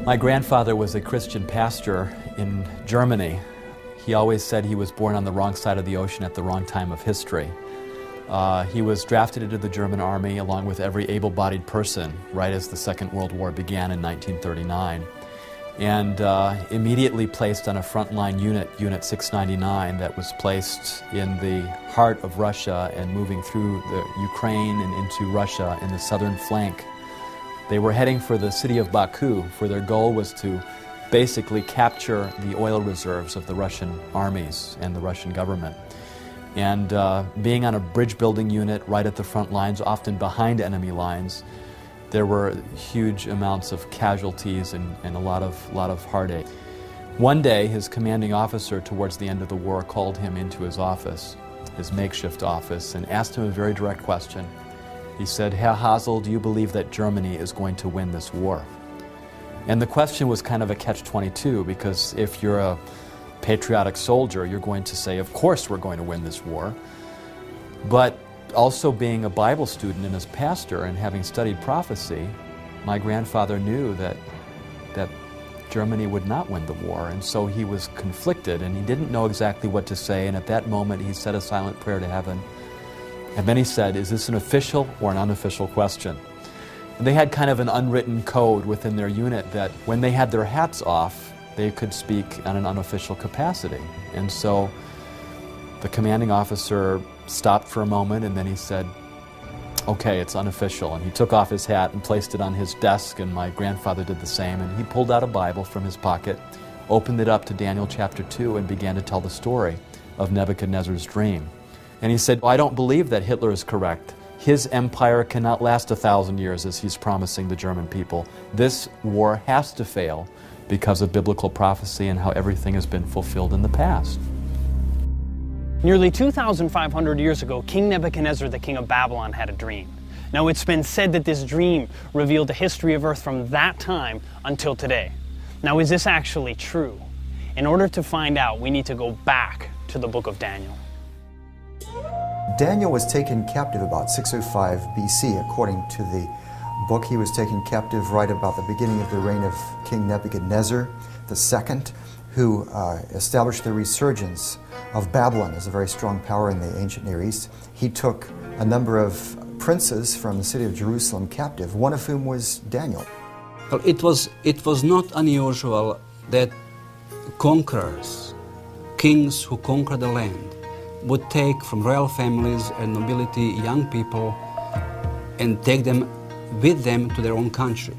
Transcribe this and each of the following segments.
My grandfather was a Christian pastor in Germany. He always said he was born on the wrong side of the ocean at the wrong time of history. He was drafted into the German army along with every able-bodied person right as the Second World War began in 1939, and immediately placed on a frontline unit, Unit 699, that was placed in the heart of Russia and moving through the Ukraine and into Russia in the southern flank. They were heading for the city of Baku, for their goal was to basically capture the oil reserves of the Russian armies and the Russian government. And being on a bridge-building unit right at the front lines, often behind enemy lines, there were huge amounts of casualties and a lot of heartache. One day, his commanding officer towards the end of the war called him into his office, his makeshift office, and asked him a very direct question. He said, "Herr Hasel, do you believe that Germany is going to win this war?" And the question was kind of a catch-22, because if you're a patriotic soldier, you're going to say, of course we're going to win this war. But also being a Bible student and as pastor and having studied prophecy, my grandfather knew that Germany would not win the war, and so he was conflicted and he didn't know exactly what to say, and at that moment he said a silent prayer to heaven. And then he said, "Is this an official or an unofficial question?" And they had kind of an unwritten code within their unit that when they had their hats off, they could speak on an unofficial capacity. And so the commanding officer stopped for a moment and then he said, "Okay, it's unofficial." And he took off his hat and placed it on his desk, and my grandfather did the same. And he pulled out a Bible from his pocket, opened it up to Daniel chapter 2, and began to tell the story of Nebuchadnezzar's dream. And he said, "I don't believe that Hitler is correct. His empire cannot last 1,000 years as he's promising the German people. This war has to fail because of biblical prophecy and how everything has been fulfilled in the past." Nearly 2,500 years ago, King Nebuchadnezzar, the king of Babylon, had a dream. Now, it's been said that this dream revealed the history of earth from that time until today. Now, is this actually true? In order to find out, we need to go back to the book of Daniel. Daniel was taken captive about 605 BC. According to the book, he was taken captive right about the beginning of the reign of King Nebuchadnezzar II, who established the resurgence of Babylon as a very strong power in the ancient Near East. He took a number of princes from the city of Jerusalem captive, one of whom was Daniel. Well, it was not unusual that conquerors, kings who conquer the land, would take from royal families and nobility young people and take them with them to their own country.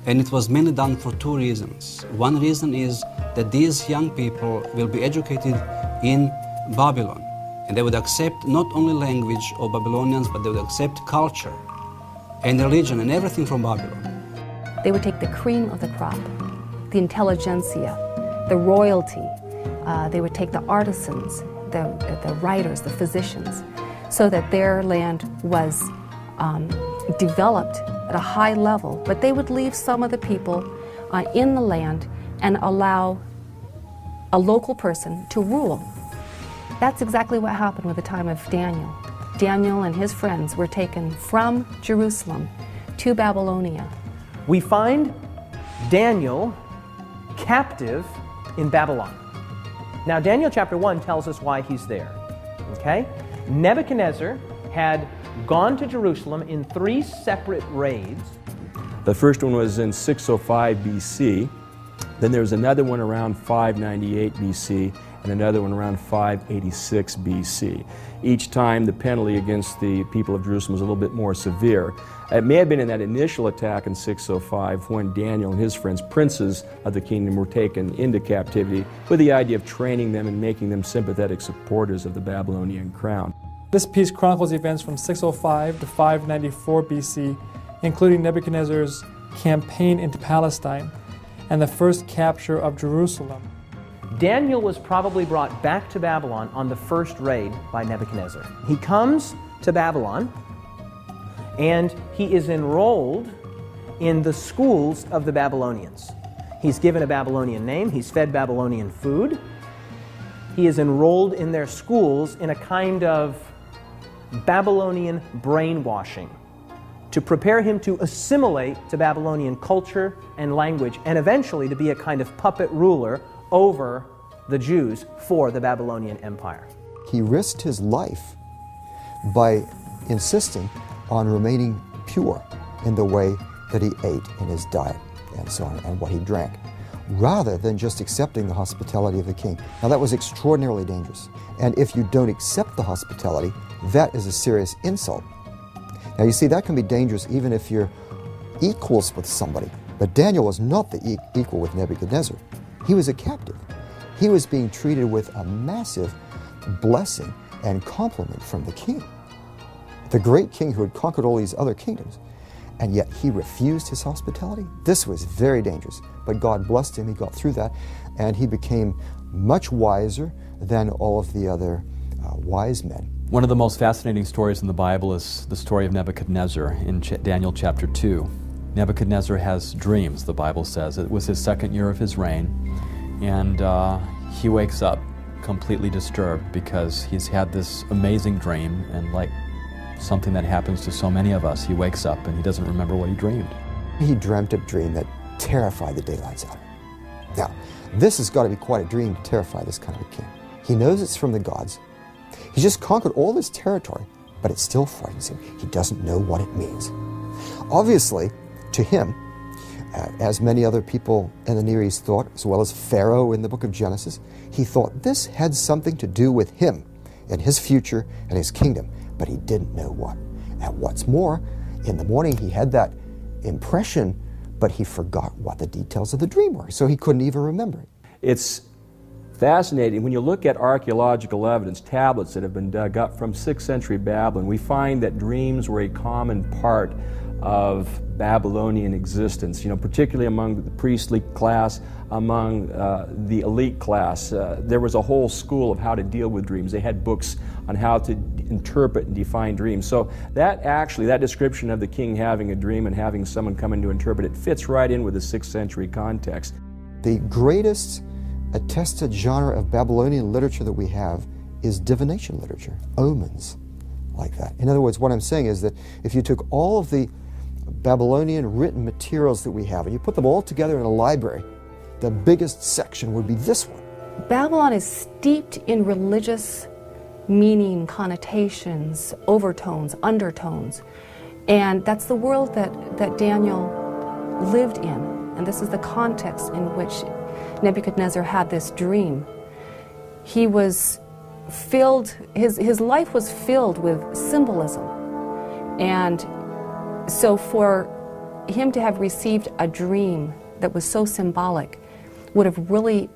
And it was mainly done for two reasons. One reason is that these young people will be educated in Babylon, and they would accept not only language of Babylonians, but they would accept culture and religion and everything from Babylon. They would take the cream of the crop, the intelligentsia, the royalty. They would take the artisans, the writers, the physicians, so that their land was developed at a high level, but they would leave some of the people in the land and allow a local person to rule. That's exactly what happened with the time of Daniel. Daniel and his friends were taken from Jerusalem to Babylonia. We find Daniel captive in Babylon. Now, Daniel chapter 1 tells us why he's there. Okay? Nebuchadnezzar had gone to Jerusalem in 3 separate raids. The first one was in 605 BC. Then there was another one around 598 BC and another one around 586 BC. Each time the penalty against the people of Jerusalem was a little bit more severe. It may have been in that initial attack in 605 when Daniel and his friends, princes of the kingdom, were taken into captivity with the idea of training them and making them sympathetic supporters of the Babylonian crown. This piece chronicles events from 605 to 594 BC, including Nebuchadnezzar's campaign into Palestine and the first capture of Jerusalem. Daniel was probably brought back to Babylon on the first raid by Nebuchadnezzar. He comes to Babylon and he is enrolled in the schools of the Babylonians. He's given a Babylonian name, he's fed Babylonian food. He is enrolled in their schools in a kind of Babylonian brainwashing. to prepare him to assimilate to Babylonian culture and language, and eventually to be a kind of puppet ruler over the Jews for the Babylonian Empire. He risked his life by insisting on remaining pure in the way that he ate, in his diet, and so on, and what he drank, rather than just accepting the hospitality of the king. Now that was extraordinarily dangerous, and if you don't accept the hospitality, that is a serious insult. Now you see, that can be dangerous even if you're equals with somebody, but Daniel was not the equal with Nebuchadnezzar. He was a captive. He was being treated with a massive blessing and compliment from the king, the great king who had conquered all these other kingdoms, and yet he refused his hospitality. This was very dangerous, but God blessed him. He got through that, and he became much wiser than all of the other wise men. One of the most fascinating stories in the Bible is the story of Nebuchadnezzar in Daniel chapter 2. Nebuchadnezzar has dreams, the Bible says. It was his second year of his reign, and he wakes up completely disturbed because he's had this amazing dream, and like something that happens to so many of us, he wakes up and he doesn't remember what he dreamed. He dreamt a dream that terrified the daylights out of him. Now, this has got to be quite a dream to terrify this kind of a king. He knows it's from the gods. He's just conquered all this territory, but it still frightens him. He doesn't know what it means. Obviously, to him, as many other people in the Near East thought, as well as Pharaoh in the book of Genesis, he thought this had something to do with him and his future and his kingdom, but he didn't know what. And what's more, in the morning he had that impression, but he forgot what the details of the dream were, so he couldn't even remember it. It's fascinating. When you look at archaeological evidence, tablets that have been dug up from 6th century Babylon, we find that dreams were a common part of Babylonian existence, particularly among the priestly class, among the elite class. There was a whole school of how to deal with dreams. They had books on how to interpret and define dreams. So that description of the king having a dream and having someone come in to interpret it fits right in with the 6th century context. The greatest attested genre of Babylonian literature that we have is divination literature, omens like that. In other words, what I'm saying is that if you took all of the Babylonian written materials that we have and you put them all together in a library, the biggest section would be this one. Babylon is steeped in religious meaning, connotations, overtones, undertones, and that's the world that Daniel lived in, and this is the context in which Nebuchadnezzar had this dream. He was filled, his life was filled with symbolism, and so for him to have received a dream that was so symbolic would have really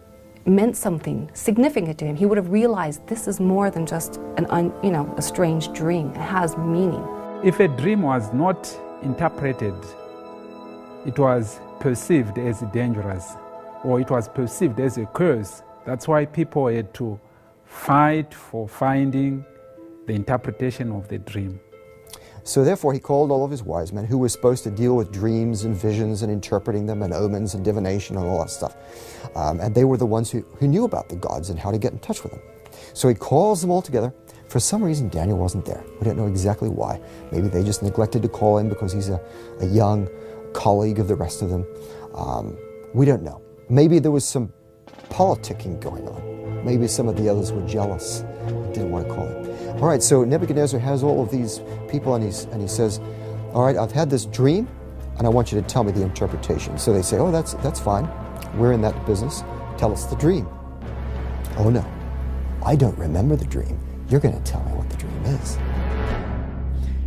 meant something significant to him. He would have realized this is more than just a strange dream. It has meaning. If a dream was not interpreted, it was perceived as dangerous, or it was perceived as a curse. That's why people had to fight for finding the interpretation of the dream. So therefore he called all of his wise men who were supposed to deal with dreams and visions and interpreting them and omens and divination and all that stuff. And they were the ones who knew about the gods and how to get in touch with them. So he calls them all together. For some reason Daniel wasn't there. We don't know exactly why. Maybe they just neglected to call him because he's a young colleague of the rest of them. We don't know. Maybe there was some politicking going on. Maybe some of the others were jealous and didn't want to call him. All right, so Nebuchadnezzar has all of these people and he says, all right, I've had this dream and I want you to tell me the interpretation. So they say, oh, that's fine. We're in that business. Tell us the dream. Oh no, I don't remember the dream. You're going to tell me what the dream is.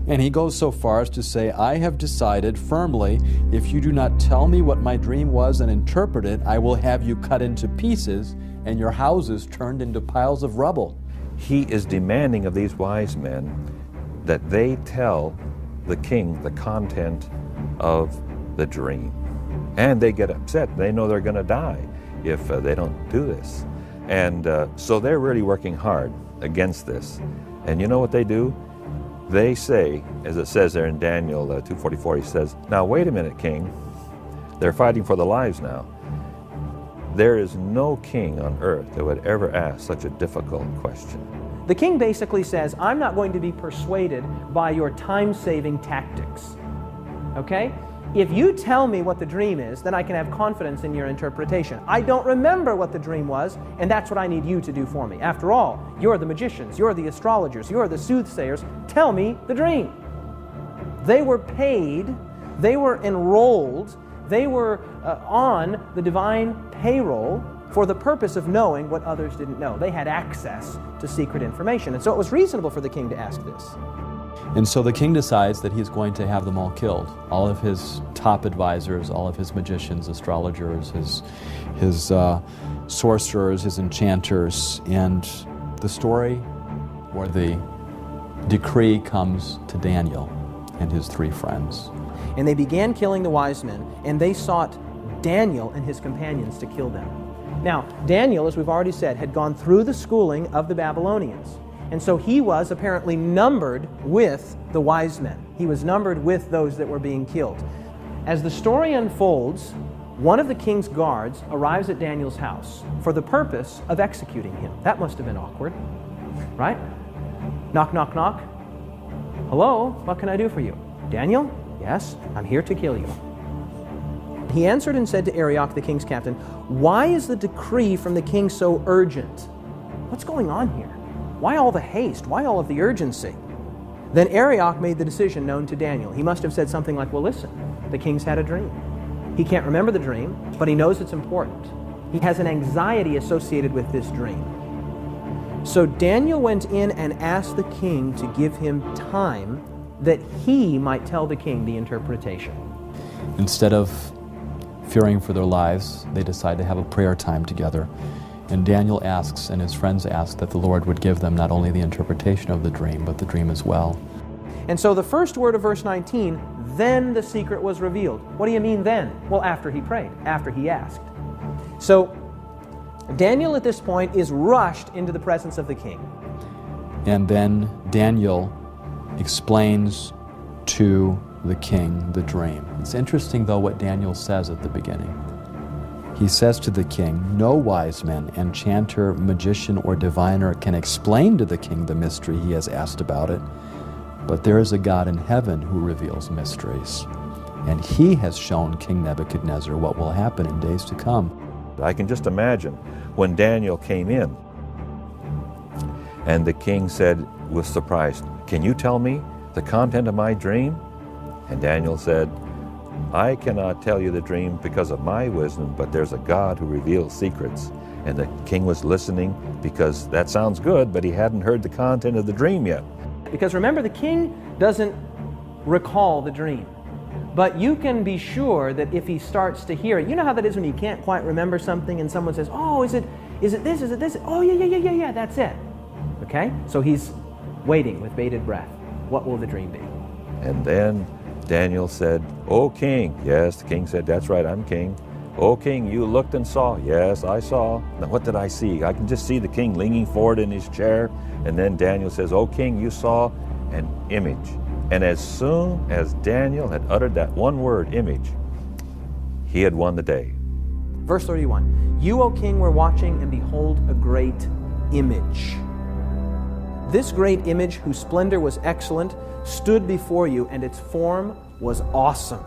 And he goes so far as to say, I have decided firmly, if you do not tell me what my dream was and interpret it, I will have you cut into pieces and your houses turned into piles of rubble. He is demanding of these wise men that they tell the king the content of the dream. And they get upset. They know they're going to die if they don't do this. And so they're really working hard against this. And you know what they do? They say, as it says there in Daniel 2:44, he says, now wait a minute, king. They're fighting for their lives now. There is no king on earth that would ever ask such a difficult question. The king basically says, I'm not going to be persuaded by your time-saving tactics. Okay? If you tell me what the dream is, then I can have confidence in your interpretation. I don't remember what the dream was, and that's what I need you to do for me. After all, you're the magicians, you're the astrologers, you're the soothsayers. Tell me the dream. They were paid, they were enrolled, they were on the divine payroll for the purpose of knowing what others didn't know. They had access to secret information, and so it was reasonable for the king to ask this. And so the king decides that he's going to have them all killed. All of his top advisors, all of his magicians, astrologers, his sorcerers, his enchanters. And the story or the decree comes to Daniel and his 3 friends. And they began killing the wise men, and they sought Daniel and his companions to kill them. Now, Daniel, as we've already said, had gone through the schooling of the Babylonians. And so he was apparently numbered with the wise men. He was numbered with those that were being killed. As the story unfolds, one of the king's guards arrives at Daniel's house for the purpose of executing him. That must have been awkward, right? Knock, knock, knock. Hello, what can I do for you? Daniel? Yes, I'm here to kill you. He answered and said to Arioch, the king's captain, "Why is the decree from the king so urgent? What's going on here? Why all the haste? Why all of the urgency?" Then Arioch made the decision known to Daniel. He must have said something like, "Well, listen, the king's had a dream. He can't remember the dream, but he knows it's important. He has an anxiety associated with this dream." So Daniel went in and asked the king to give him time that he might tell the king the interpretation. Instead of fearing for their lives, they decide to have a prayer time together. And Daniel asks, and his friends ask, that the Lord would give them not only the interpretation of the dream, but the dream as well. And so the first word of verse 19, then the secret was revealed. What do you mean then? Well, after he prayed, after he asked. So Daniel at this point is rushed into the presence of the king. And then Daniel explains to the king the dream. It's interesting, though, what Daniel says at the beginning. He says to the king, "No wise man, enchanter, magician, or diviner can explain to the king the mystery he has asked about it, but there is a God in heaven who reveals mysteries, and he has shown King Nebuchadnezzar what will happen in days to come." I can just imagine when Daniel came in and the king said, was surprised, "Can you tell me the content of my dream?" And Daniel said, "I cannot tell you the dream because of my wisdom, but there's a God who reveals secrets." And the king was listening because that sounds good, but he hadn't heard the content of the dream yet. Because remember, the king doesn't recall the dream. But you can be sure that if he starts to hear it, you know how that is when you can't quite remember something and someone says, "Oh, is it this, is it this?" "Oh, yeah, that's it." Okay? So he's waiting with bated breath. What will the dream be? And then Daniel said, "O king," yes, the king said, "That's right, I'm king." "O king, you looked and saw." "Yes, I saw." Now what did I see? I can just see the king leaning forward in his chair. And then Daniel says, "O king, you saw an image." And as soon as Daniel had uttered that one word, image, he had won the day. Verse 31, "You, O king, were watching, and behold, a great image. This great image, whose splendor was excellent, stood before you, and its form was awesome.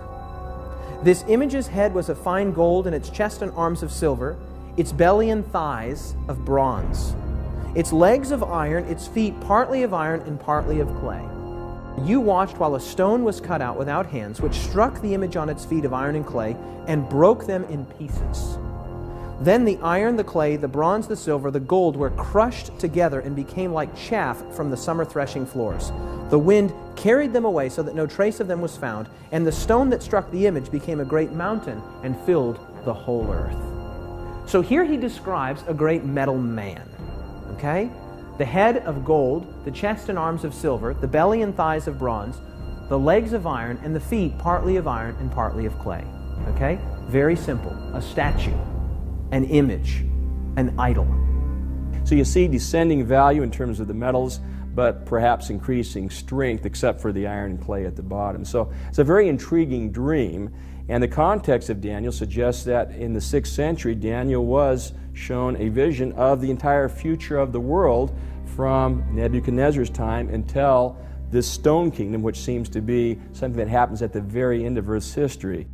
This image's head was of fine gold, and its chest and arms of silver, its belly and thighs of bronze, its legs of iron, its feet partly of iron and partly of clay. You watched while a stone was cut out without hands, which struck the image on its feet of iron and clay, and broke them in pieces. Then the iron, the clay, the bronze, the silver, the gold were crushed together and became like chaff from the summer threshing floors. The wind carried them away so that no trace of them was found, and the stone that struck the image became a great mountain and filled the whole earth." So here he describes a great metal man, okay? The head of gold, the chest and arms of silver, the belly and thighs of bronze, the legs of iron, and the feet partly of iron and partly of clay, okay? Very simple. A statue, an image, an idol. So you see descending value in terms of the metals, but perhaps increasing strength, except for the iron and clay at the bottom. So it's a very intriguing dream, and the context of Daniel suggests that in the 6th century, Daniel was shown a vision of the entire future of the world from Nebuchadnezzar's time until this stone kingdom, which seems to be something that happens at the very end of Earth's history.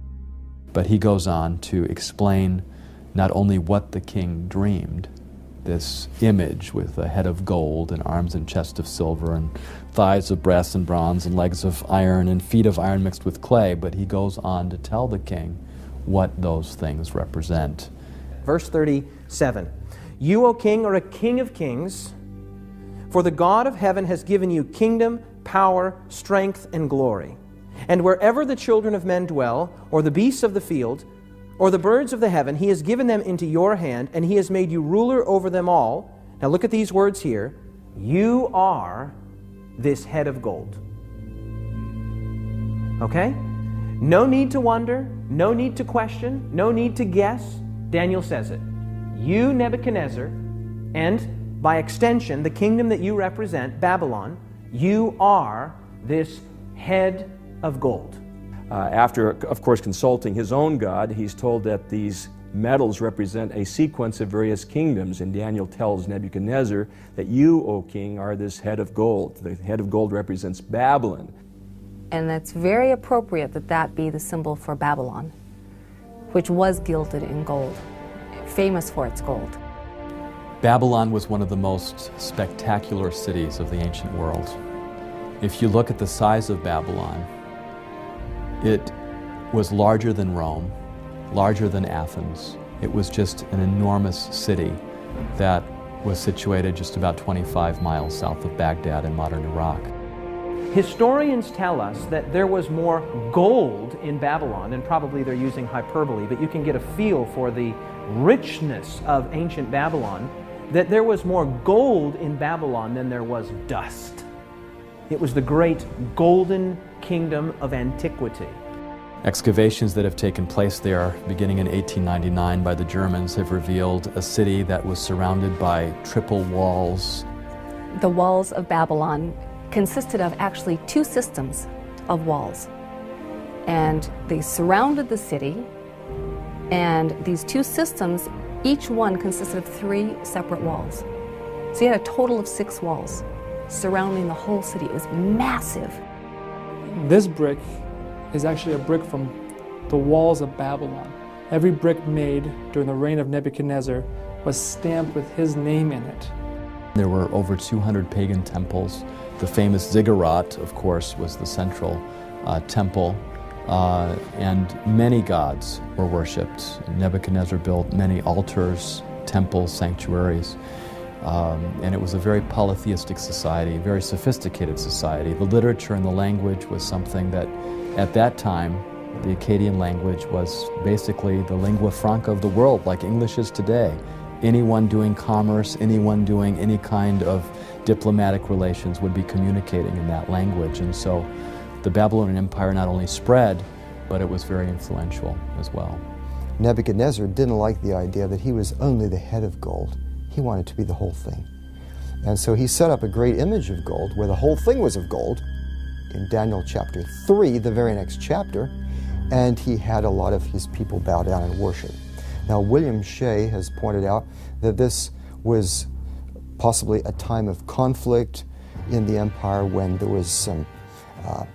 But he goes on to explain not only what the king dreamed, this image with a head of gold and arms and chest of silver and thighs of brass and bronze and legs of iron and feet of iron mixed with clay, but he goes on to tell the king what those things represent. Verse 37, "You, O king, are a king of kings, for the God of heaven has given you kingdom, power, strength, and glory. And wherever the children of men dwell, or the beasts of the field, or the birds of the heaven, he has given them into your hand, and he has made you ruler over them all." Now look at these words here. "You are this head of gold." Okay? No need to wonder, no need to question, no need to guess. Daniel says it. You, Nebuchadnezzar, and by extension, the kingdom that you represent, Babylon, you are this head of gold. After, of course, consulting his own God, he's told that these metals represent a sequence of various kingdoms, and Daniel tells Nebuchadnezzar that you, O king, are this head of gold. The head of gold represents Babylon. And it's very appropriate that that be the symbol for Babylon, which was gilded in gold, famous for its gold. Babylon was one of the most spectacular cities of the ancient world. If you look at the size of Babylon, it was larger than Rome, larger than Athens. It was just an enormous city that was situated just about 25 miles south of Baghdad in modern Iraq. Historians tell us that there was more gold in Babylon, and probably they're using hyperbole, but you can get a feel for the richness of ancient Babylon, that there was more gold in Babylon than there was dust. It was the great golden kingdom of antiquity. Excavations that have taken place there beginning in 1899 by the Germans have revealed a city that was surrounded by triple walls. The walls of Babylon consisted of actually two systems of walls. And they surrounded the city, and these two systems, each one consisted of 3 separate walls. So you had a total of 6 walls surrounding the whole city. It was massive. This brick is actually a brick from the walls of Babylon. Every brick made during the reign of Nebuchadnezzar was stamped with his name in it. There were over 200 pagan temples. The famous ziggurat, of course, was the central temple, and many gods were worshipped. Nebuchadnezzar built many altars, temples, sanctuaries, and it was a very polytheistic society, very sophisticated society. The literature and the language was something that, at that time, the Akkadian language was basically the lingua franca of the world, like English is today. Anyone doing commerce, anyone doing any kind of diplomatic relations would be communicating in that language. And so the Babylonian Empire not only spread, but it was very influential as well. Nebuchadnezzar didn't like the idea that he was only the head of gold. He wanted to be the whole thing. And so he set up a great image of gold where the whole thing was of gold in Daniel chapter 3, the very next chapter, and he had a lot of his people bow down and worship. Now, William Shea has pointed out that this was possibly a time of conflict in the empire when there was some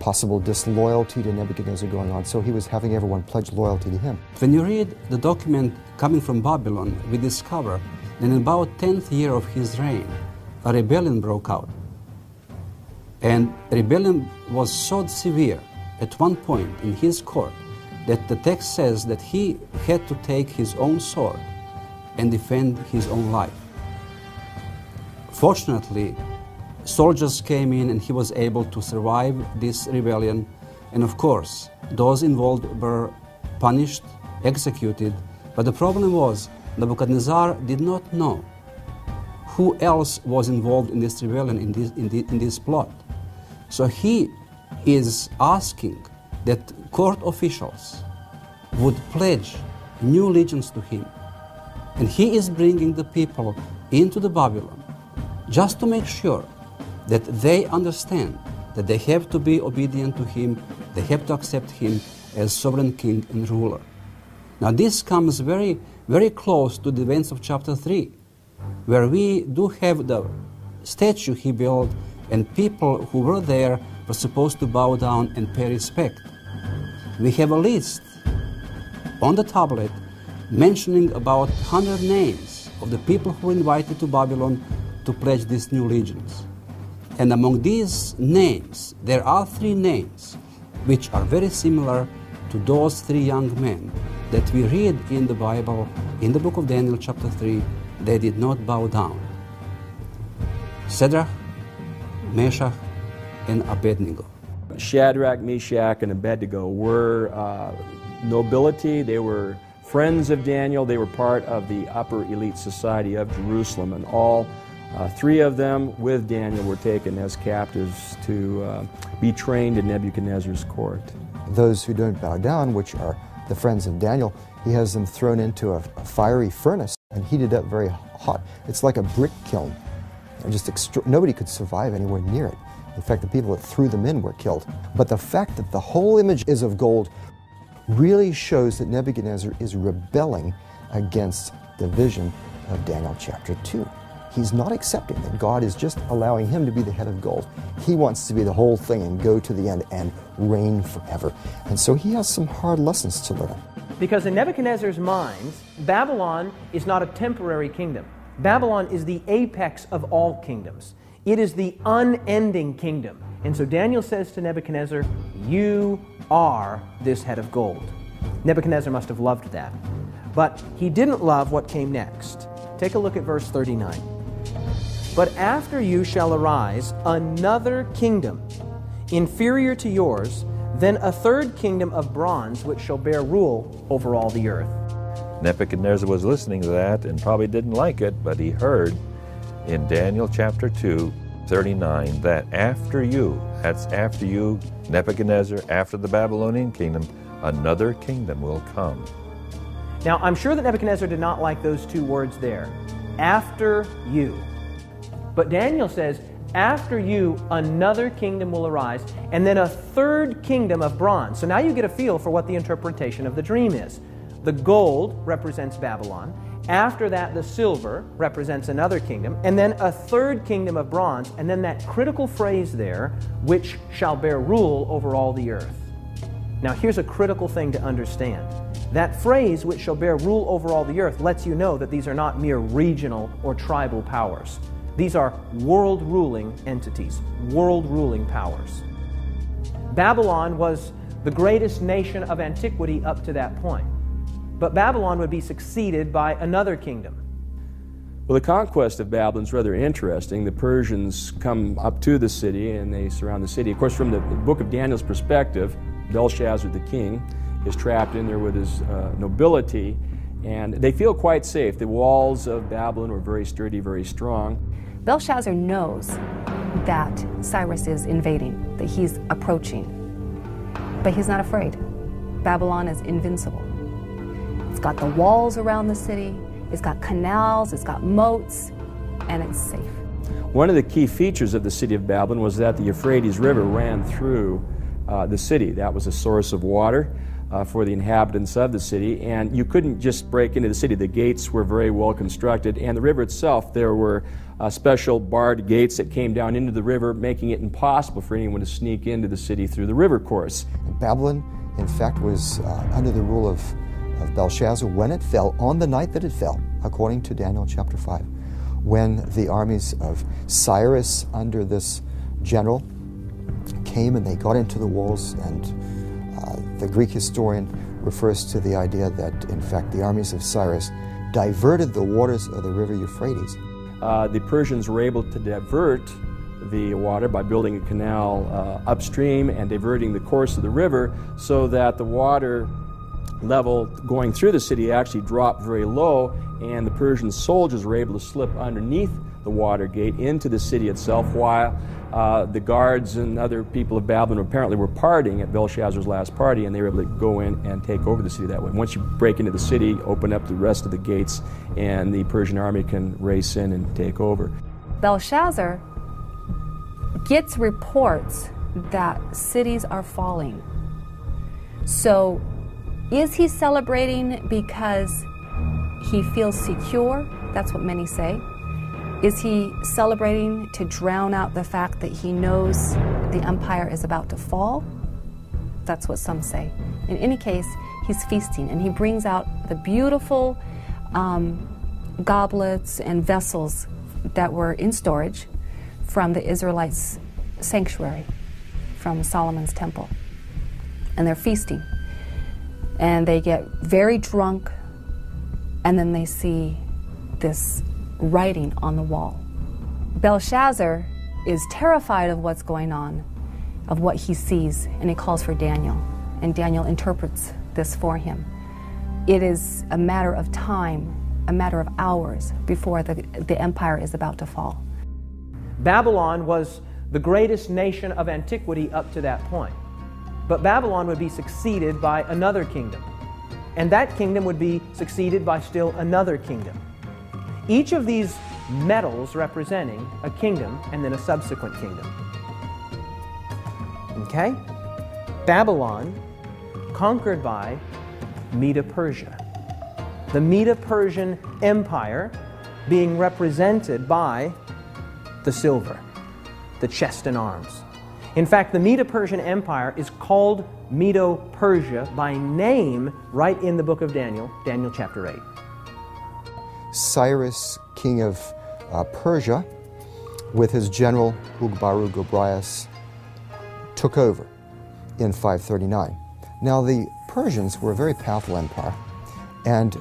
possible disloyalty to Nebuchadnezzar going on, so he was having everyone pledge loyalty to him. When you read the document coming from Babylon, we discover that in about 10th year of his reign, a rebellion broke out. And rebellion was so severe at one point in his court that the text says that he had to take his own sword and defend his own life. Fortunately, soldiers came in and he was able to survive this rebellion. And of course, those involved were punished, executed. But the problem was Nebuchadnezzar did not know who else was involved in this rebellion, in this plot. So he is asking that court officials would pledge new allegiance to him. And he is bringing the people into the Babylon just to make sure that they understand that they have to be obedient to him, they have to accept him as sovereign king and ruler. Now this comes very, very close to the events of chapter 3, where we do have the statue he built and people who were there were supposed to bow down and pay respect. We have a list on the tablet mentioning about 100 names of the people who were invited to Babylon to pledge these new allegiance. And among these names, there are 3 names which are very similar to those 3 young men that we read in the Bible, in the book of Daniel chapter 3, they did not bow down. Shadrach, Meshach, and Abednego. Shadrach, Meshach, and Abednego were nobility. They were friends of Daniel. They were part of the upper elite society of Jerusalem, and all 3 of them with Daniel were taken as captives to be trained in Nebuchadnezzar's court. Those who don't bow down, which are the friends of Daniel, he has them thrown into a fiery furnace and heated up very hot. It's like a brick kiln. And just nobody could survive anywhere near it. In fact, the people that threw them in were killed. But the fact that the whole image is of gold really shows that Nebuchadnezzar is rebelling against the vision of Daniel chapter 2. He's not accepting that God is just allowing him to be the head of gold. He wants to be the whole thing and go to the end and reign forever. And so he has some hard lessons to learn. Because in Nebuchadnezzar's mind, Babylon is not a temporary kingdom. Babylon is the apex of all kingdoms. It is the unending kingdom. And so Daniel says to Nebuchadnezzar, you are this head of gold. Nebuchadnezzar must have loved that. But he didn't love what came next. Take a look at verse 39. But after you shall arise another kingdom, inferior to yours, then a third kingdom of bronze, which shall bear rule over all the earth. Nebuchadnezzar was listening to that and probably didn't like it, but he heard in Daniel chapter 2, 39, that after you, that's after you, Nebuchadnezzar, after the Babylonian kingdom, another kingdom will come. Now, I'm sure that Nebuchadnezzar did not like those 2 words there, after you. But Daniel says, after you, another kingdom will arise, and then a third kingdom of bronze. So now you get a feel for what the interpretation of the dream is. The gold represents Babylon. After that, the silver represents another kingdom, and then a third kingdom of bronze, and then that critical phrase there, which shall bear rule over all the earth. Now, here's a critical thing to understand. That phrase, which shall bear rule over all the earth, lets you know that these are not mere regional or tribal powers. These are world-ruling entities, world-ruling powers. Babylon was the greatest nation of antiquity up to that point. But Babylon would be succeeded by another kingdom. Well, the conquest of Babylon is rather interesting. The Persians come up to the city and they surround the city. Of course, from the book of Daniel's perspective, Belshazzar the king is trapped in there with his nobility, and they feel quite safe. The walls of Babylon were very sturdy, very strong. Belshazzar knows that Cyrus is invading, that he's approaching, but he's not afraid. Babylon is invincible. It's got the walls around the city, it's got canals, it's got moats, and it's safe. One of the key features of the city of Babylon was that the Euphrates River ran through the city. That was a source of water for the inhabitants of the city, and you couldn't just break into the city. The gates were very well constructed, and the river itself, there were special barred gates that came down into the river, making it impossible for anyone to sneak into the city through the river course. Babylon, in fact, was under the rule of Belshazzar when it fell, on the night that it fell, according to Daniel chapter 5, when the armies of Cyrus under this general came and they got into the walls, and the Greek historian refers to the idea that, in fact, the armies of Cyrus diverted the waters of the river Euphrates. The Persians were able to divert the water by building a canal upstream and diverting the course of the river so that the water level going through the city actually dropped very low, and the Persian soldiers were able to slip underneath the water gate into the city itself, while the guards and other people of Babylon apparently were partying at Belshazzar's last party, and they were able to go in and take over the city that way. Once you break into the city, open up the rest of the gates, and the Persian army can race in and take over. Belshazzar gets reports that cities are falling. So is he celebrating because he feels secure? That's what many say. Is he celebrating to drown out the fact that he knows the empire is about to fall? That's what some say. In any case, he's feasting, and he brings out the beautiful goblets and vessels that were in storage from the Israelites' sanctuary, from Solomon's temple. And they're feasting. And they get very drunk, and then they see this writing on the wall. Belshazzar is terrified of what's going on, of what he sees, and he calls for Daniel. And Daniel interprets this for him. It is a matter of time, a matter of hours before the empire is about to fall. Babylon was the greatest nation of antiquity up to that point. But Babylon would be succeeded by another kingdom. And that kingdom would be succeeded by still another kingdom. Each of these medals representing a kingdom and then a subsequent kingdom. Okay? Babylon conquered by Medo-Persia. The Medo-Persian Empire being represented by the silver, the chest and arms. In fact, the Medo-Persian Empire is called Medo-Persia by name right in the book of Daniel, Daniel chapter 8. Cyrus, king of Persia, with his general Ugbaru-Gobrias, took over in 539. Now, the Persians were a very powerful empire, and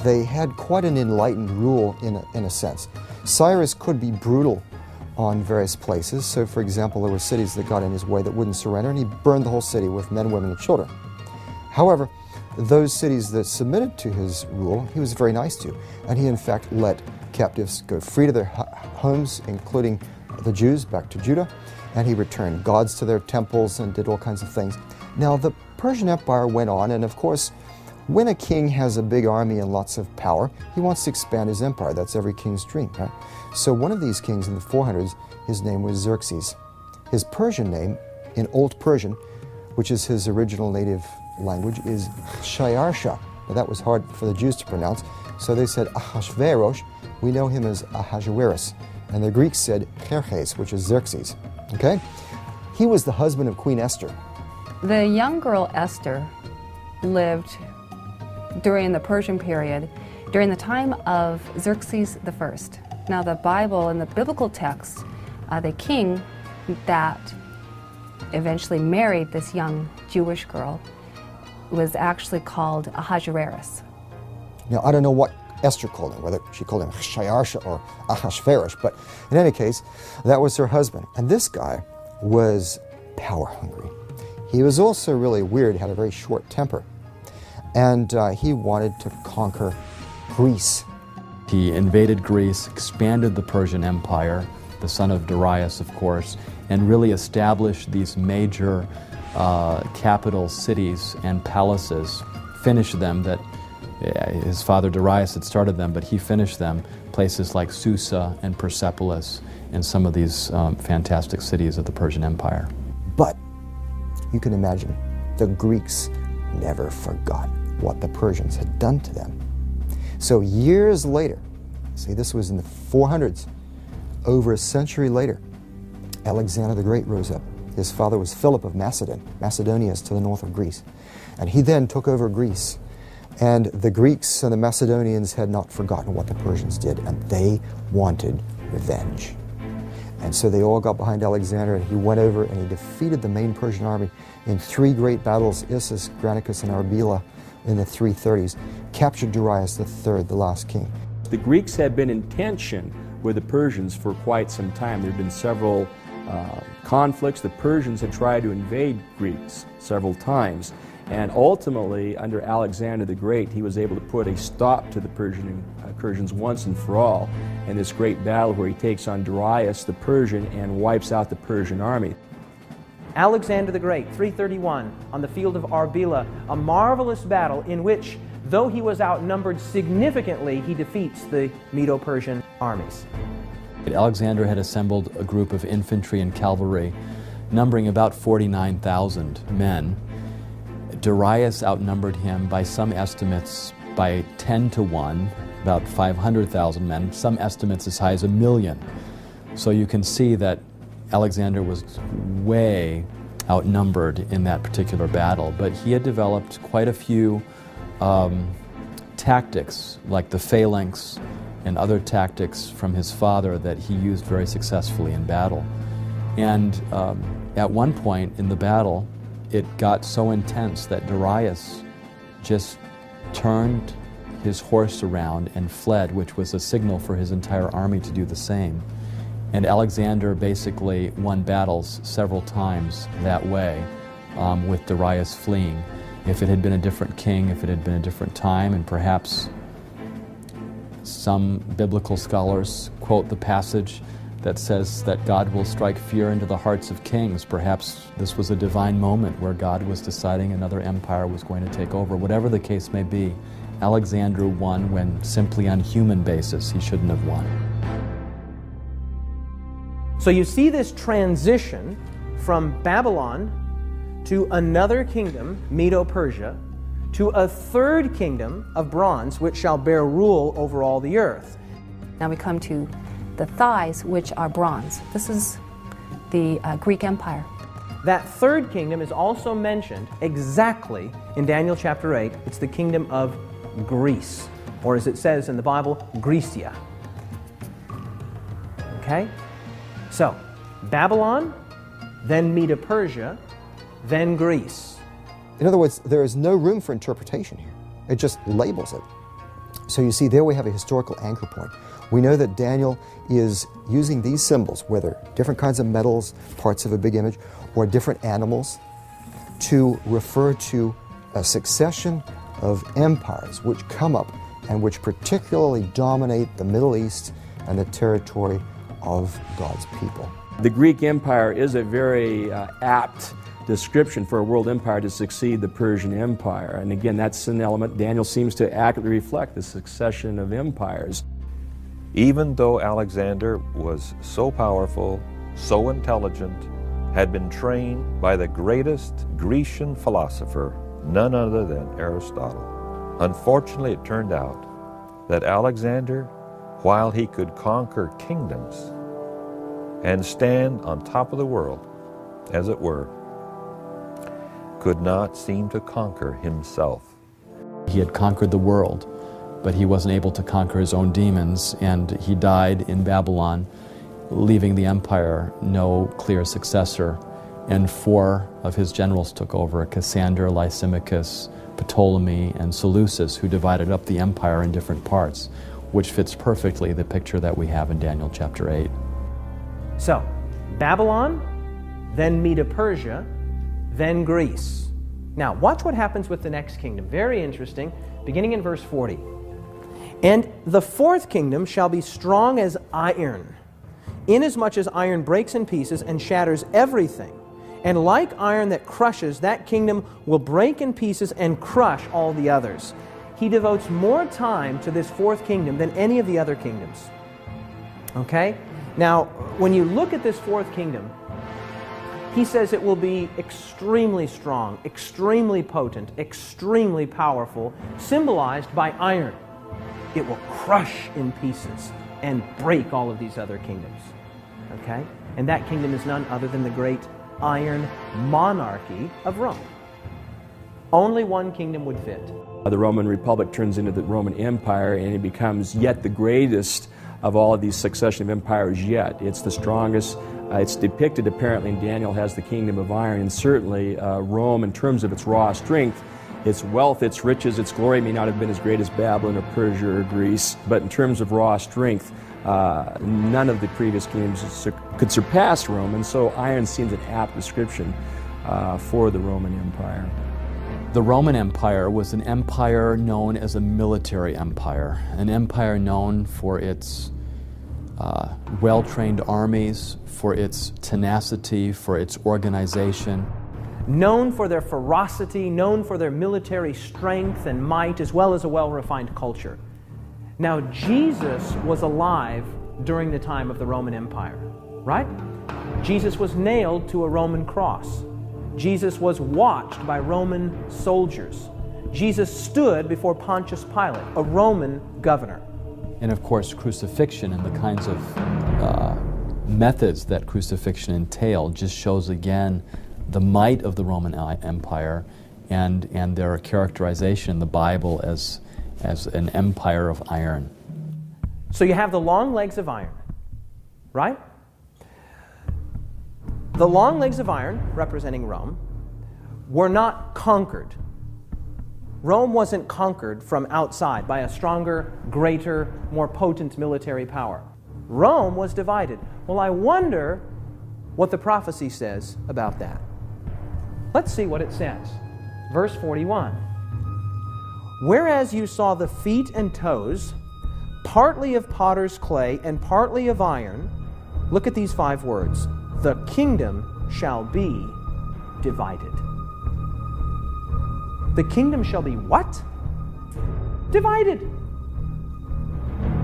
they had quite an enlightened rule in a sense. Cyrus could be brutal on various places. So, for example, there were cities that got in his way that wouldn't surrender, and he burned the whole city with men, women, and children. However, those cities that submitted to his rule, he was very nice to, and he in fact let captives go free to their homes, including the Jews, back to Judah, and he returned gods to their temples and did all kinds of things. Now, the Persian Empire went on, and of course, when a king has a big army and lots of power, he wants to expand his empire. That's every king's dream, right? So one of these kings in the 400s, his name was Xerxes. His Persian name, in Old Persian, which is his original native language, is Shayarsha. Now that was hard for the Jews to pronounce, so they said Ahasuerus. We know him as Ahasuerus. And the Greeks said Xerxes, which is Xerxes. Okay? He was the husband of Queen Esther. The young girl Esther lived during the Persian period, during the time of Xerxes I. Now the Bible and the biblical text, the king that eventually married this young Jewish girl was actually called Ahasuerus. Now I don't know what Esther called him, whether she called him Shayarsha or Ahasuerus, but in any case, that was her husband. And this guy was power hungry. He was also really weird, had a very short temper. And he wanted to conquer Greece. He invaded Greece, expanded the Persian Empire, the son of Darius, of course, and really established these major capital cities and palaces, finished them that his father Darius had started them, but he finished them, places like Susa and Persepolis and some of these fantastic cities of the Persian Empire. But you can imagine, the Greeks never forgot what the Persians had done to them. So years later, see, this was in the 400s, over a century later, Alexander the Great rose up. His father was Philip of Macedon. Macedonia is to the north of Greece. And he then took over Greece. And the Greeks and the Macedonians had not forgotten what the Persians did, and they wanted revenge. And so they all got behind Alexander, and he went over and he defeated the main Persian army in 3 great battles, Issus, Granicus, and Arbela, in the 330s, captured Darius III, the last king. The Greeks had been in tension with the Persians for quite some time. There had been several conflicts. The Persians had tried to invade Greece several times. And ultimately, under Alexander the Great, he was able to put a stop to the Persians once and for all in this great battle where he takes on Darius the Persian and wipes out the Persian army. Alexander the Great, 331, on the field of Arbela, a marvelous battle in which, though he was outnumbered significantly, he defeats the Medo-Persian armies. Alexander had assembled a group of infantry and cavalry numbering about 49,000 men. Darius outnumbered him by some estimates by 10 to 1, about 500,000 men, some estimates as high as 1 million. So you can see that Alexander was way outnumbered in that particular battle, but he had developed quite a few tactics, like the phalanx and other tactics from his father that he used very successfully in battle. And at one point in the battle, it got so intense that Darius just turned his horse around and fled, which was a signal for his entire army to do the same. And Alexander basically won battles several times that way, with Darius fleeing. If it had been a different king, if it had been a different time, and perhaps some biblical scholars quote the passage that says that God will strike fear into the hearts of kings. Perhaps this was a divine moment where God was deciding another empire was going to take over. Whatever the case may be, Alexander won when simply on human basis he shouldn't have won. So you see this transition from Babylon to another kingdom, Medo-Persia, to a third kingdom of bronze, which shall bear rule over all the earth. Now we come to the thighs, which are bronze. This is the Greek Empire. That third kingdom is also mentioned exactly in Daniel chapter 8. It's the kingdom of Greece, or as it says in the Bible, Grecia. Okay? So, Babylon, then Medo-Persia, then Greece. In other words, there is no room for interpretation here. It just labels it. So you see, there we have a historical anchor point. We know that Daniel is using these symbols, whether different kinds of metals, parts of a big image, or different animals, to refer to a succession of empires which come up and which particularly dominate the Middle East and the territory of God's people. The Greek Empire is a very apt description for a world empire to succeed the Persian Empire. And again, that's an element Daniel seems to accurately reflect, the succession of empires. Even though Alexander was so powerful, so intelligent, had been trained by the greatest Grecian philosopher, none other than Aristotle. Unfortunately, it turned out that Alexander, while he could conquer kingdoms and stand on top of the world, as it were, could not seem to conquer himself. He had conquered the world, but he wasn't able to conquer his own demons, and he died in Babylon, leaving the empire no clear successor. And 4 of his generals took over: Cassander, Lysimachus, Ptolemy, and Seleucus, who divided up the empire in different parts, which fits perfectly the picture that we have in Daniel chapter 8. So, Babylon, then Medo-Persia, then Greece. Now, watch what happens with the next kingdom. Very interesting, beginning in verse 40. And the fourth kingdom shall be strong as iron, inasmuch as iron breaks in pieces and shatters everything. And like iron that crushes, that kingdom will break in pieces and crush all the others. He devotes more time to this fourth kingdom than any of the other kingdoms. Okay? Now, when you look at this fourth kingdom, he says it will be extremely strong, extremely potent, extremely powerful, symbolized by iron. It will crush in pieces and break all of these other kingdoms. Okay? And that kingdom is none other than the great iron monarchy of Rome. Only one kingdom would fit. The Roman Republic turns into the Roman Empire, and it becomes yet the greatest of all of these succession of empires yet. It's the strongest. It's depicted apparently in Daniel as the kingdom of iron, and certainly Rome, in terms of its raw strength, its wealth, its riches, its glory may not have been as great as Babylon or Persia or Greece, but in terms of raw strength, none of the previous kingdoms could surpass Rome, and so iron seems an apt description for the Roman Empire. The Roman Empire was an empire known as a military empire, an empire known for its well-trained armies, for its tenacity, for its organization. Known for their ferocity, known for their military strength and might, as well as a well-refined culture. Now, Jesus was alive during the time of the Roman Empire, right? Jesus was nailed to a Roman cross. Jesus was watched by Roman soldiers. Jesus stood before Pontius Pilate, a Roman governor. And of course, crucifixion and the kinds of methods that crucifixion entailed just shows again the might of the Roman Empire and their characterization in the Bible as an empire of iron. So you have the long legs of iron, right? The long legs of iron, representing Rome, were not conquered. Rome wasn't conquered from outside by a stronger, greater, more potent military power. Rome was divided. Well, I wonder what the prophecy says about that. Let's see what it says. Verse 41. Whereas you saw the feet and toes, partly of potter's clay and partly of iron, look at these 5 words. The kingdom shall be divided. The kingdom shall be what? Divided.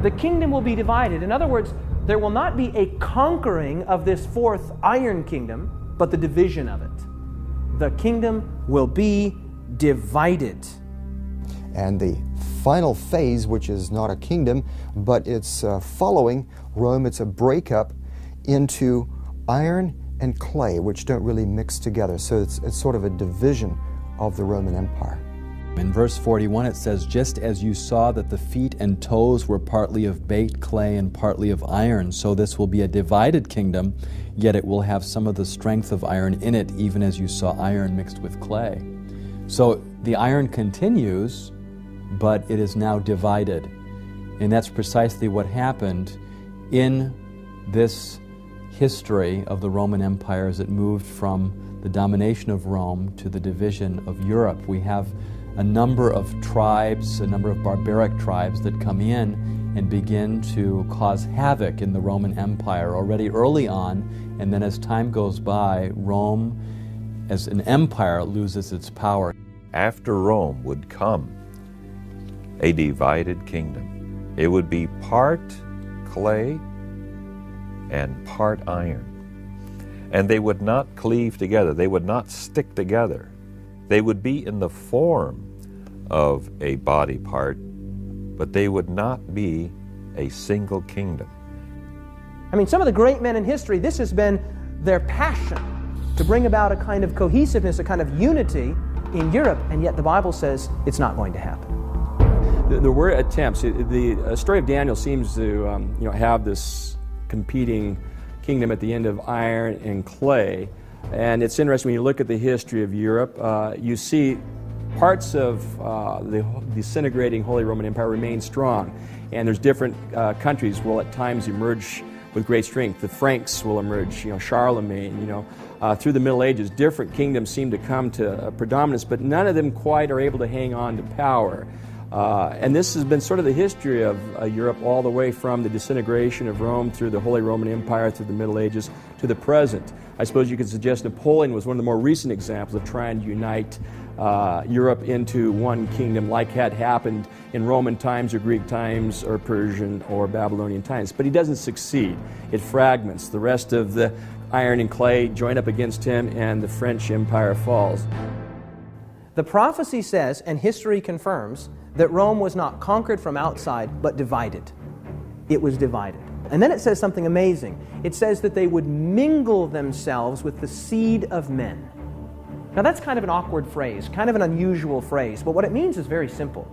The kingdom will be divided. In other words, there will not be a conquering of this 4th iron kingdom, but the division of it. The kingdom will be divided. And the final phase, which is not a kingdom, but it's following Rome, it's a breakup into iron and clay, which don't really mix together. So it's sort of a division of the Roman Empire. In verse 41 it says, just as you saw that the feet and toes were partly of baked clay and partly of iron, so this will be a divided kingdom, yet it will have some of the strength of iron in it, even as you saw iron mixed with clay. So the iron continues, but it is now divided. And that's precisely what happened in this history of the Roman Empire as it moved from the domination of Rome to the division of Europe. We have a number of tribes, a number of barbaric tribes that come in and begin to cause havoc in the Roman Empire already early on, and then as time goes by, Rome as an empire loses its power. After Rome would come a divided kingdom. It would be part clay and part iron. And they would not cleave together. They would not stick together. They would be in the form of a body part, but they would not be a single kingdom. I mean, some of the great men in history, this has been their passion to bring about a kind of cohesiveness, a kind of unity in Europe, and yet the Bible says it's not going to happen. There were attempts. The story of Daniel seems to have this competing kingdom at the end of iron and clay. And it's interesting when you look at the history of Europe, you see parts of the disintegrating Holy Roman Empire remain strong. And there's different countries will at times emerge with great strength. The Franks will emerge, Charlemagne, through the Middle Ages, different kingdoms seem to come to predominance, but none of them quite are able to hang on to power. And this has been sort of the history of Europe all the way from the disintegration of Rome through the Holy Roman Empire, through the Middle Ages, to the present. I suppose you could suggest Napoleon was one of the more recent examples of trying to unite Europe into one kingdom, like had happened in Roman times or Greek times or Persian or Babylonian times. But he doesn't succeed. It fragments. The rest of the iron and clay join up against him, and the French Empire falls. The prophecy says, and history confirms, that Rome was not conquered from outside, but divided. It was divided. And then it says something amazing. It says that they would mingle themselves with the seed of men. Now that's kind of an awkward phrase, kind of an unusual phrase, but what it means is very simple.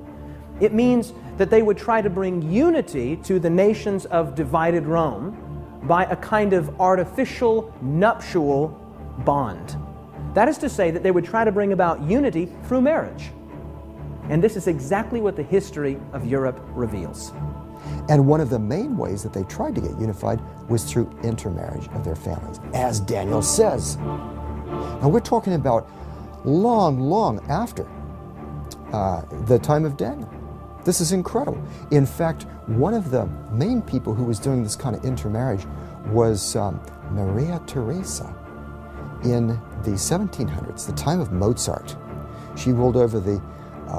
It means that they would try to bring unity to the nations of divided Rome by a kind of artificial nuptial bond. That is to say that they would try to bring about unity through marriage. And this is exactly what the history of Europe reveals. And one of the main ways that they tried to get unified was through intermarriage of their families, as Daniel says. Now we're talking about long after the time of Daniel. This is incredible. In fact, one of the main people who was doing this kind of intermarriage was Maria Theresa in the 1700s, the time of Mozart. She ruled over the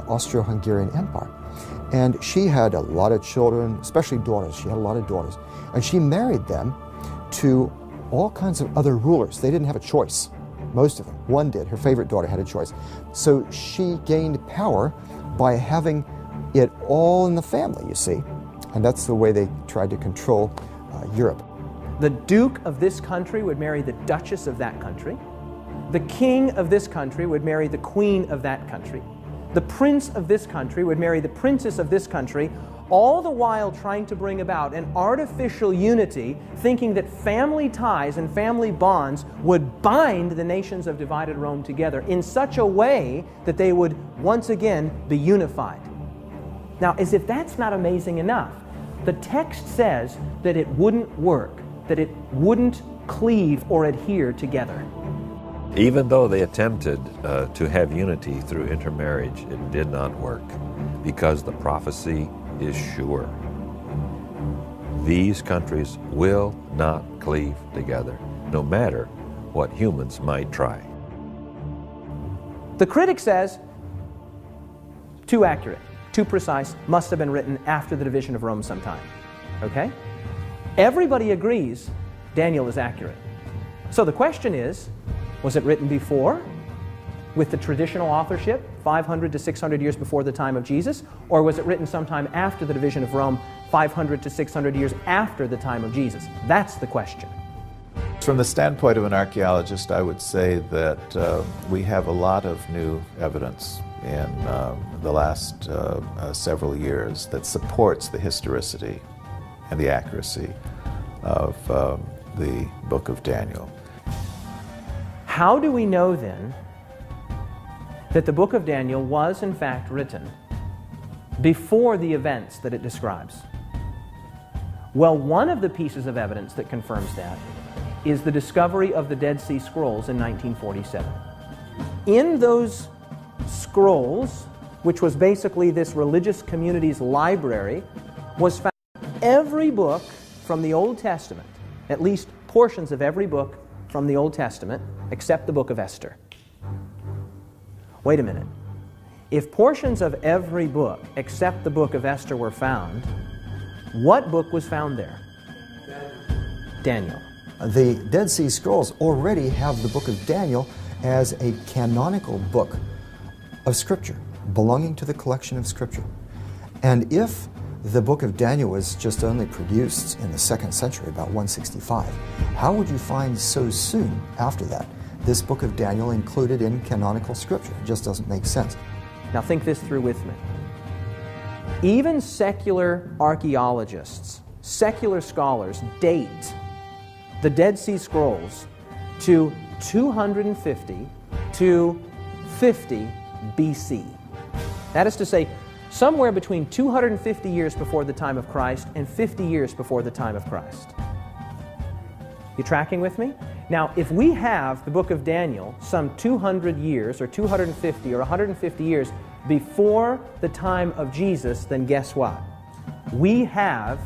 Austro-Hungarian Empire. And she had a lot of children, especially daughters. She had a lot of daughters. And she married them to all kinds of other rulers. They didn't have a choice. most of them. One did. Her favorite daughter had a choice. So she gained power by having it all in the family, you see. And that's the way they tried to control Europe. The Duke of this country would marry the Duchess of that country. The King of this country would marry the Queen of that country. The Prince of this country would marry the Princess of this country, all the while trying to bring about an artificial unity, thinking that family ties and family bonds would bind the nations of divided Rome together in such a way that they would once again be unified. Now, as if that's not amazing enough, the text says that it wouldn't work, that it wouldn't cleave or adhere together. Even though they attempted to have unity through intermarriage, it did not work because the prophecy is sure. These countries will not cleave together, no matter what humans might try. The critic says, too accurate, too precise, must have been written after the division of Rome sometime. Okay? Everybody agrees Daniel is accurate. So the question is, was it written before, with the traditional authorship, 500 to 600 years before the time of Jesus, or was it written sometime after the division of Rome, 500 to 600 years after the time of Jesus? That's the question. From the standpoint of an archaeologist, I would say that we have a lot of new evidence in the last several years that supports the historicity and the accuracy of the book of Daniel. How do we know then that the book of Daniel was in fact written before the events that it describes? Well, one of the pieces of evidence that confirms that is the discovery of the Dead Sea Scrolls in 1947. In those scrolls, which was basically this religious community's library, was found every book from the Old Testament, at least portions of every book from the Old Testament, except the book of Esther. Wait a minute. If portions of every book except the book of Esther were found, what book was found there? Daniel. The Dead Sea Scrolls already have the book of Daniel as a canonical book of Scripture, belonging to the collection of Scripture. And if the book of Daniel was just only produced in the 2nd century, about 165, how would you find so soon after that this book of Daniel included in canonical Scripture? It just doesn't make sense. Now think this through with me. Even secular archaeologists, secular scholars date the Dead Sea Scrolls to 250 to 50 BC. That is to say, somewhere between 250 years before the time of Christ and 50 years before the time of Christ. You tracking with me? Now, if we have the book of Daniel some 200 years or 250 or 150 years before the time of Jesus, then guess what? We have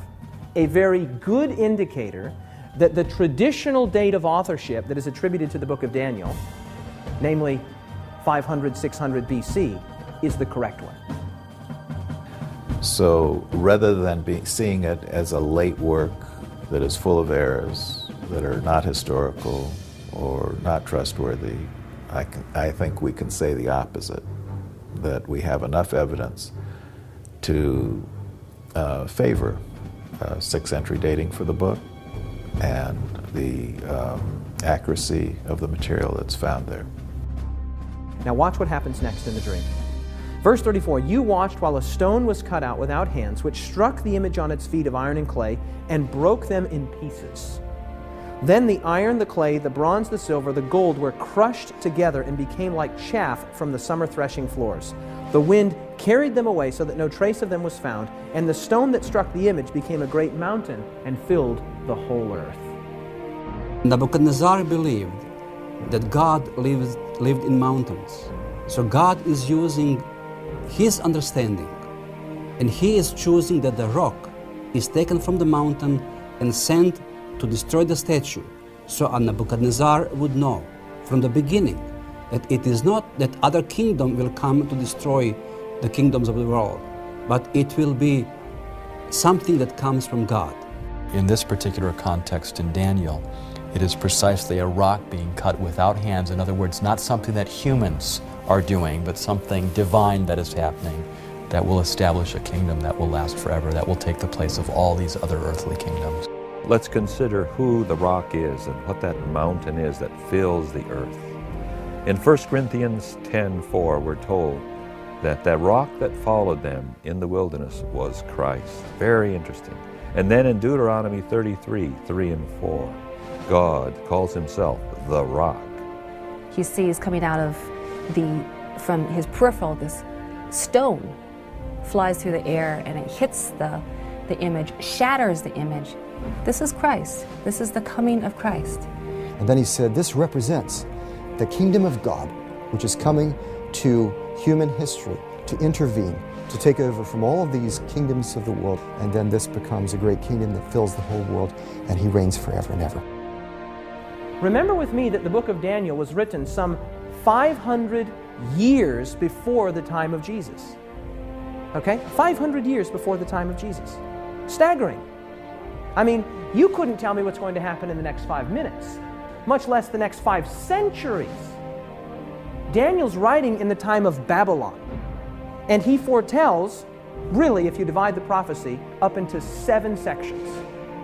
a very good indicator that the traditional date of authorship that is attributed to the book of Daniel, namely 500, 600 BC, is the correct one. So rather than seeing it as a late work that is full of errors, that are not historical or not trustworthy, I think we can say the opposite, that we have enough evidence to favor 6th century dating for the book and the accuracy of the material that's found there. Now watch what happens next in the dream. Verse 34, you watched while a stone was cut out without hands, which struck the image on its feet of iron and clay and broke them in pieces. Then the iron, the clay, the bronze, the silver, the gold were crushed together and became like chaff from the summer threshing floors. The wind carried them away so that no trace of them was found, and the stone that struck the image became a great mountain and filled the whole earth. Nebuchadnezzar believed that God lived in mountains. So God is using his understanding, and he is choosing that the rock is taken from the mountain and sent to destroy the statue. So Nebuchadnezzar would know from the beginning that it is not that other kingdom will come to destroy the kingdoms of the world, but it will be something that comes from God. In this particular context in Daniel, It is precisely a rock being cut without hands. In other words, not something that humans are doing, but something divine that is happening that will establish a kingdom that will last forever, that will take the place of all these other earthly kingdoms. Let's consider who the rock is and what that mountain is that fills the earth. In 1 Corinthians 10:4, we're told that the rock that followed them in the wilderness was Christ. Very interesting. And then in Deuteronomy 33:3 and 4, God calls himself the rock. He sees coming out of from his peripheral, this stone flies through the air and it hits the image, shatters the image. This is Christ. This is the coming of Christ. And then he said, this represents the kingdom of God, which is coming to human history, to intervene, to take over from all of these kingdoms of the world. And then this becomes a great kingdom that fills the whole world, and he reigns forever and ever. Remember with me that the book of Daniel was written some 500 years before the time of Jesus. Okay? 500 years before the time of Jesus. Staggering. I mean, you couldn't tell me what's going to happen in the next 5 minutes, much less the next 5 centuries. Daniel's writing in the time of Babylon, and he foretells, really, if you divide the prophecy up into 7 sections,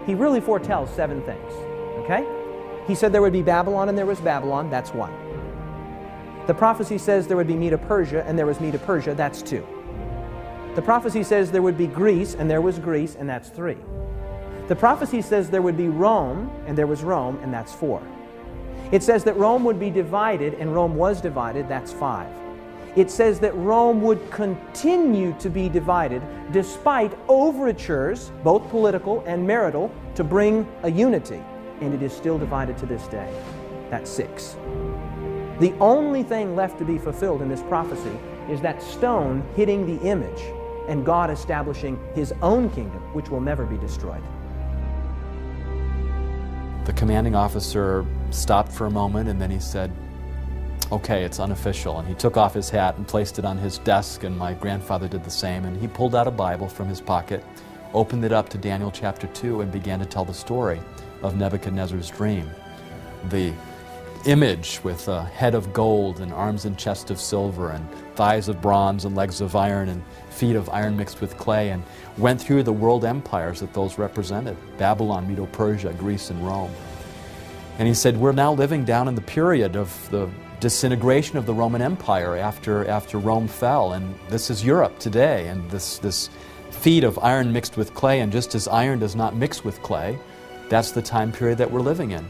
he really foretells 7 things. Okay? He said there would be Babylon and there was Babylon, that's 1. The prophecy says there would be Medo-Persia and there was Medo-Persia, that's 2. The prophecy says there would be Greece and there was Greece, and that's 3. The prophecy says there would be Rome and there was Rome, and that's 4. It says that Rome would be divided, and Rome was divided, that's 5. It says that Rome would continue to be divided despite overtures, both political and marital, to bring a unity, and it is still divided to this day. That's 6. The only thing left to be fulfilled in this prophecy is that stone hitting the image and God establishing his own kingdom, which will never be destroyed. The commanding officer stopped for a moment, and then he said, okay, it's unofficial. And he took off his hat and placed it on his desk, and my grandfather did the same. And he pulled out a Bible from his pocket, opened it up to Daniel chapter 2, and began to tell the story of Nebuchadnezzar's dream. The image with a head of gold and arms and chest of silver and thighs of bronze and legs of iron and feet of iron mixed with clay, and went through the world empires that those represented: Babylon, Medo-Persia, Greece, and Rome. And he said, we're now living down in the period of the disintegration of the Roman Empire after Rome fell, and this is Europe today, and this feet of iron mixed with clay, and just as iron does not mix with clay, that's the time period that we're living in.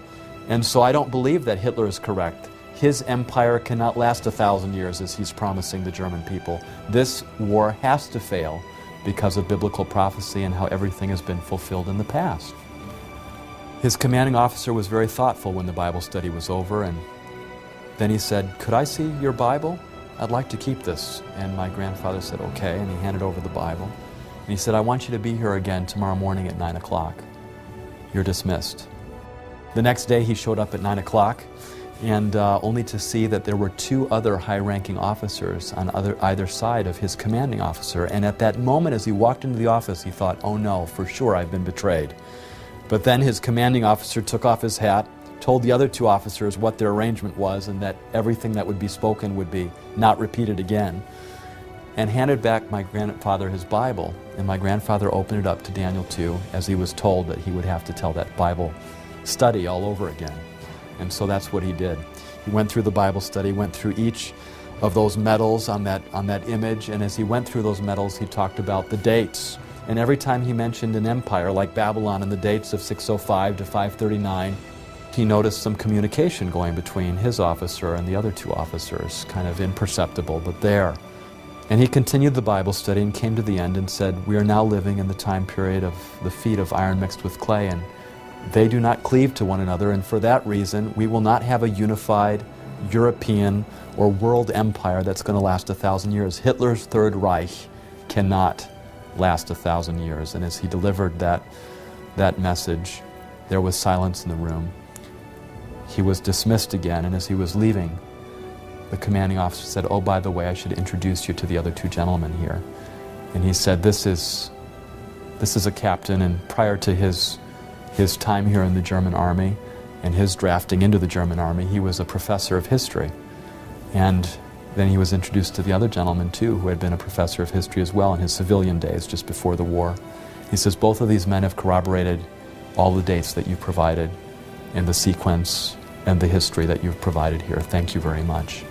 And so I don't believe that Hitler is correct. His empire cannot last 1,000 years as he's promising the German people. This war has to fail because of biblical prophecy and how everything has been fulfilled in the past. His commanding officer was very thoughtful when the Bible study was over, and then he said, could I see your Bible? I'd like to keep this. And my grandfather said, okay, and he handed over the Bible. And he said, I want you to be here again tomorrow morning at 9 o'clock. You're dismissed. The next day he showed up at 9 o'clock, and only to see that there were 2 other high-ranking officers on either side of his commanding officer. And at that moment, as he walked into the office, he thought, oh no, for sure I've been betrayed. But then his commanding officer took off his hat, told the other 2 officers what their arrangement was, and that everything that would be spoken would be not repeated again, and handed back my grandfather his Bible. And my grandfather opened it up to Daniel 2, as he was told that he would have to tell that Bible study all over again. And so that's what he did. He went through the Bible study, went through each of those medals on that image, and as he went through those medals, he talked about the dates. And every time he mentioned an empire like Babylon and the dates of 605 to 539, he noticed some communication going between his officer and the other 2 officers, kind of imperceptible, but there. And he continued the Bible study and came to the end and said, we are now living in the time period of the feet of iron mixed with clay, and they do not cleave to one another, and for that reason, we will not have a unified European or world empire that's going to last 1,000 years. Hitler's Third Reich cannot last 1,000 years. And as he delivered that message, there was silence in the room. He was dismissed again, and as he was leaving, the commanding officer said, oh, by the way, I should introduce you to the other 2 gentlemen here. And he said, this is a captain, and prior to his time here in the German army, and his drafting into the German army, he was a professor of history. And then he was introduced to the other gentleman, too, who had been a professor of history as well in his civilian days, just before the war. He says, both of these men have corroborated all the dates that you provided in the sequence and the history that you've provided here. Thank you very much.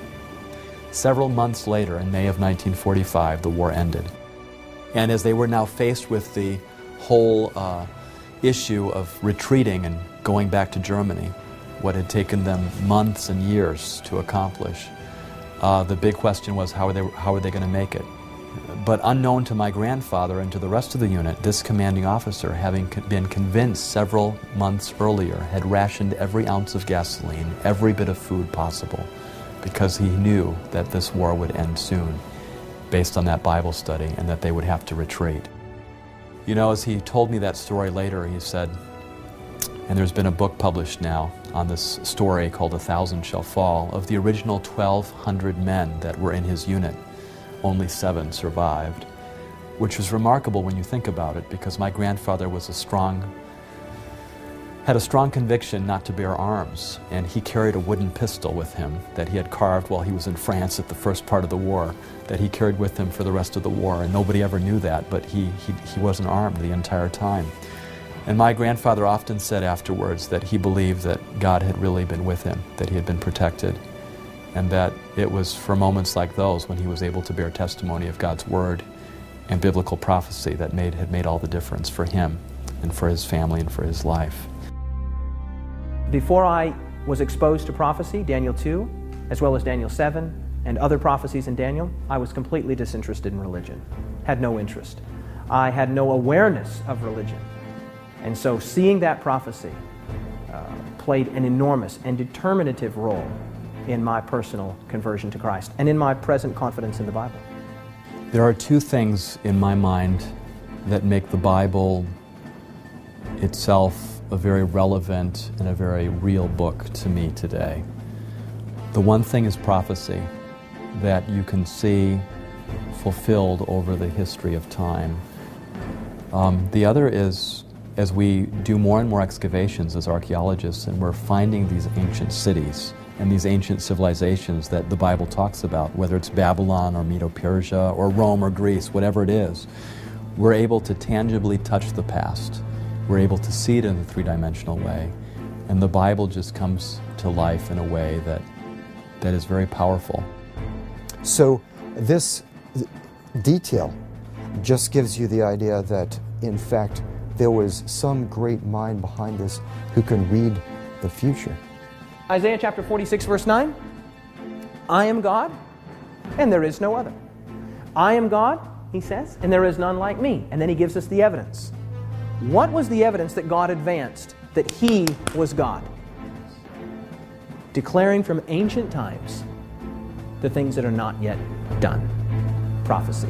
Several months later, in May of 1945, the war ended. And as they were now faced with the whole issue of retreating and going back to Germany, what had taken them months and years to accomplish, the big question was how are they going to make it? But unknown to my grandfather and to the rest of the unit, this commanding officer, having been convinced several months earlier, had rationed every ounce of gasoline, every bit of food possible, because he knew that this war would end soon, based on that Bible study, and that they would have to retreat. You know, as he told me that story later, he said, and there's been a book published now on this story called 1,000 Shall Fall, of the original 1,200 men that were in his unit, only 7 survived, which was remarkable when you think about it, because my grandfather was had a strong conviction not to bear arms, and he carried a wooden pistol with him that he had carved while he was in France at the first part of the war, that he carried with him for the rest of the war, and nobody ever knew that, but he wasn't armed the entire time. And my grandfather often said afterwards that he believed that God had really been with him, that he had been protected, and that it was for moments like those when he was able to bear testimony of God's Word and biblical prophecy that had made all the difference for him and for his family and for his life. Before I was exposed to prophecy, Daniel 2, as well as Daniel 7, and other prophecies in Daniel, I was completely disinterested in religion, had no interest. I had no awareness of religion. And so seeing that prophecy played an enormous and determinative role in my personal conversion to Christ and in my present confidence in the Bible. There are 2 things in my mind that make the Bible itself a very relevant and a very real book to me today. The one thing is prophecy, that you can see fulfilled over the history of time. The other is, as we do more and more excavations as archaeologists, and we're finding these ancient cities and these ancient civilizations that the Bible talks about, whether it's Babylon or Medo-Persia or Rome or Greece, whatever it is, we're able to tangibly touch the past. We're able to see it in a 3-dimensional way. And the Bible just comes to life in a way that is very powerful. So this detail just gives you the idea that, in fact, there was some great mind behind this who can read the future. Isaiah chapter 46, verse 9, I am God, and there is no other. I am God, he says, and there is none like me. And then he gives us the evidence. What was the evidence that God advanced that he was God? Declaring from ancient times the things that are not yet done. Prophecy.